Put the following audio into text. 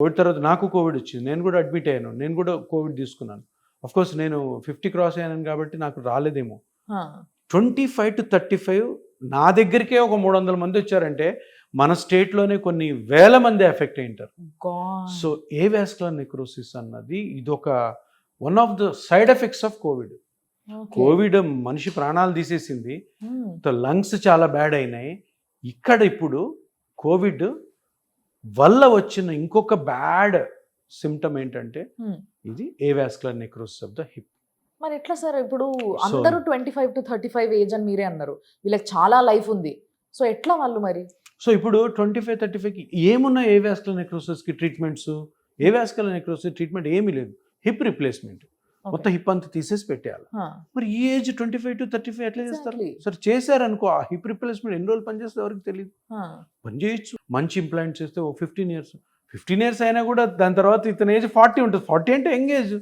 Covid తర్వాత నాకు Covid వచ్చింది, నేను కూడా అడ్మిట్ అయ్యాను, నేను కూడా కోవిడ్ తీసుకున్నాను. అఫ్ కోర్స్ నేను 50 క్రాస్ అయ్యాను కాబట్టి నాకు రాలేదేమో. 25 to 35 నా దగ్గరికే ఒక 300 మంది వచ్చారంటే మన స్టేట్లోనే కొన్ని వేల మంది ఎఫెక్ట్ అయింటారు. సో ఏవాస్కులర్ నెక్రోసిస్ అన్నది ఇదొక one of the side effects of Covid. Covid మనిషి ప్రాణాలు తీసేసింది, లంగ్స్ చాలా బ్యాడ్ అయినాయి. ఇక్కడ ఇప్పుడు కోవిడ్ వల్ల వచ్చిన ఇంకొక బ్యాడ్ సిమ్టమ్ ఏంటంటే ఇది avascular necrosis of the hip. మరి ఎట్లా సార్, ఇప్పుడు అందరూ 25 to 35 ఏజ్ అని మీరే అన్నారు, వీళ్ళకి చాలా లైఫ్ ఉంది, సో ఎట్లా వాళ్ళు మరి? సో ఇప్పుడు 25-35కి ఏమున్నాయి ఏవాస్కులర్ నెక్రోసిస్కి ట్రీట్మెంట్స్? ఏవాస్కులర్ నెక్రోసిస్ ట్రీట్మెంట్ ఏమీ లేదు, హిప్ రిప్లేస్మెంట్. మొత్తం హిప్ అంతా తీసేసి పెట్టేయాలి. మరి ఈ ఏజ్ 25 to 35 ఎట్లా చేస్తారు? సరే చేశారనుకో, ఆ హిప్ రిప్లేస్మెంట్ ఎన్ని రోజులు పనిచేస్తే ఎవరికి తెలియదు. పని చేయొచ్చు, మంచి ఇంప్లాంట్ చేస్తే ఓ 15 years అయినా కూడా దాని తర్వాత ఇతని ఏజ్ 40 ఉంటుంది. 40 అంటే యంగ్ ఏజ్.